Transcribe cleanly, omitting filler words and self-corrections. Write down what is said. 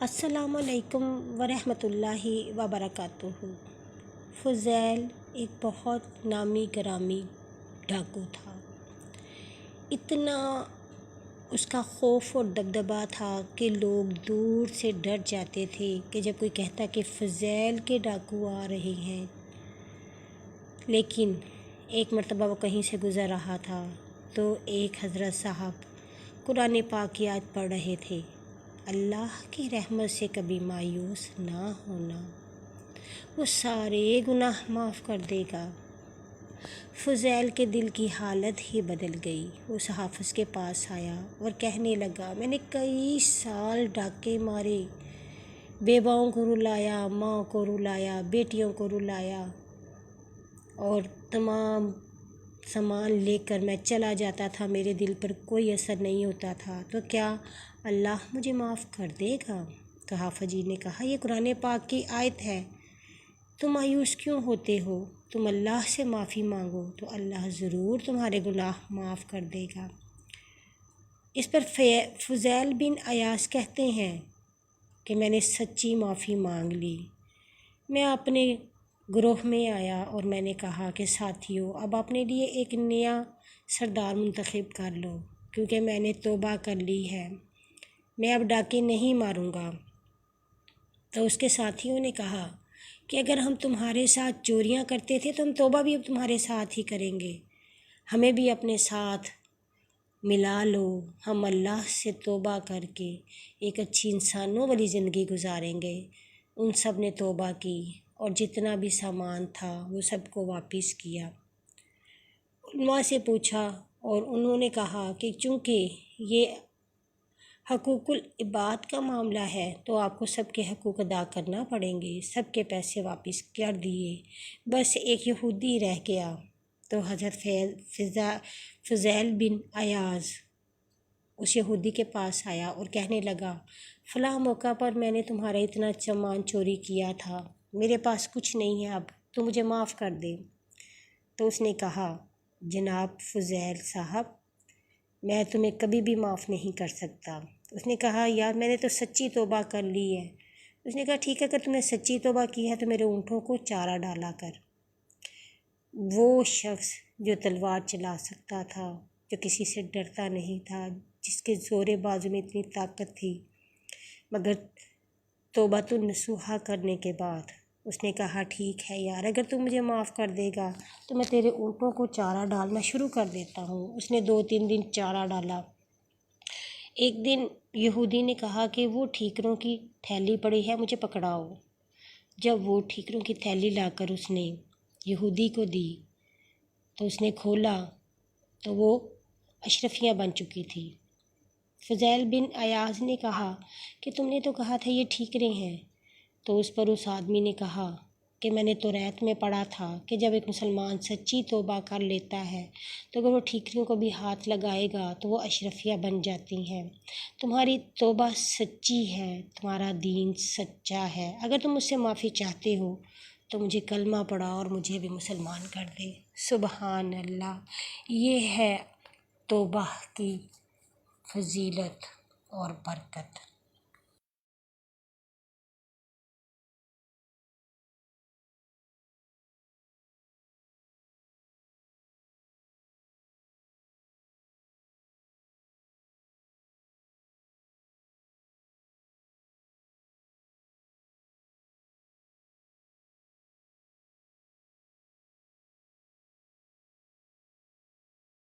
السلام علیکم ورحمۃ اللہ وبرکاتہ۔ فضیل ایک بہت نامی گرامی ڈاکو تھا۔ اتنا اس کا خوف اور دبدبا تھا کہ لوگ دور سے ڈر جاتے تھے کہ جب کوئی کہتا کہ فضیل کے ڈاکو آ رہے ہیں۔ لیکن ایک مرتبہ وہ کہیں سے گزر رہا تھا تو ایک حضرت صاحب قرآن پاک کی آیت پڑھ رہے تھے، اللہ کی رحمت سے کبھی مایوس نہ ہونا، وہ سارے گناہ معاف کر دے گا۔ فضیل کے دل کی حالت ہی بدل گئی۔ وہ اس حافظ کے پاس آیا اور کہنے لگا، میں نے کئی سال ڈاکے مارے، بیواؤں کو رلایا، ماں کو رلایا، بیٹیوں کو رلایا، اور تمام سامان لے کر میں چلا جاتا تھا، میرے دل پر کوئی اثر نہیں ہوتا تھا، تو کیا اللہ مجھے معاف کر دے گا؟ تو حافظ جی نے کہا، یہ قرآن پاک کی آیت ہے، تم مایوس کیوں ہوتے ہو؟ تم اللہ سے معافی مانگو تو اللہ ضرور تمہارے گناہ معاف کر دے گا۔ اس پر فضیل بن عیاض کہتے ہیں کہ میں نے سچی معافی مانگ لی۔ میں اپنے گروہ میں آیا اور میں نے کہا کہ ساتھیو، اب اپنے لیے ایک نیا سردار منتخب کر لو، کیونکہ میں نے توبہ کر لی ہے، میں اب ڈاکے نہیں ماروں گا۔ تو اس کے ساتھیوں نے کہا کہ اگر ہم تمہارے ساتھ چوریاں کرتے تھے تو ہم توبہ بھی اب تمہارے ساتھ ہی کریں گے، ہمیں بھی اپنے ساتھ ملا لو، ہم اللہ سے توبہ کر کے ایک اچھی انسانوں والی زندگی گزاریں گے۔ ان سب نے توبہ کی اور جتنا بھی سامان تھا وہ سب کو واپس کیا۔ علماء سے پوچھا اور انہوں نے کہا کہ چونکہ یہ حقوق العباد کا معاملہ ہے تو آپ کو سب کے حقوق ادا کرنا پڑیں گے۔ سب کے پیسے واپس کر دیے، بس ایک یہودی رہ گیا۔ تو حضرت فضیل بن عیاض اس یہودی کے پاس آیا اور کہنے لگا، فلاں موقع پر میں نے تمہارا اتنا سامان چوری کیا تھا، میرے پاس کچھ نہیں ہے، اب تو مجھے معاف کر دے۔ تو اس نے کہا، جناب فضیل صاحب، میں تمہیں کبھی بھی معاف نہیں کر سکتا۔ اس نے کہا، یار میں نے تو سچی توبہ کر لی ہے۔ اس نے کہا، ٹھیک ہے، اگر تم نے سچی توبہ کی ہے تو میرے اونٹوں کو چارہ ڈالا کر۔ وہ شخص جو تلوار چلا سکتا تھا، جو کسی سے ڈرتا نہیں تھا، جس کے زور بازو میں اتنی طاقت تھی، مگر توبۃ النصوحہ کرنے کے بعد اس نے کہا، ٹھیک ہے یار، اگر تم مجھے معاف کر دے گا تو میں تیرے اونٹوں کو چارہ ڈالنا شروع کر دیتا ہوں۔ اس نے 2-3 دن چارہ ڈالا۔ ایک دن یہودی نے کہا کہ وہ ٹھیکروں کی تھیلی پڑی ہے، مجھے پکڑاؤ۔ جب وہ ٹھیکروں کی تھیلی لا کر اس نے یہودی کو دی تو اس نے کھولا تو وہ اشرفیاں بن چکی تھی۔ فضیل بن عیاض نے کہا کہ تم نے تو کہا تھا یہ ٹھیکریں ہیں۔ تو اس پر اس آدمی نے کہا کہ میں نے توریت میں پڑھا تھا کہ جب ایک مسلمان سچی توبہ کر لیتا ہے تو اگر وہ ٹھیکریوں کو بھی ہاتھ لگائے گا تو وہ اشرفیہ بن جاتی ہیں۔ تمہاری توبہ سچی ہے، تمہارا دین سچا ہے، اگر تم مجھ سے معافی چاہتے ہو تو مجھے کلمہ پڑھا اور مجھے بھی مسلمان کر دے۔ سبحان اللہ، یہ ہے توبہ کی فضیلت اور برکت۔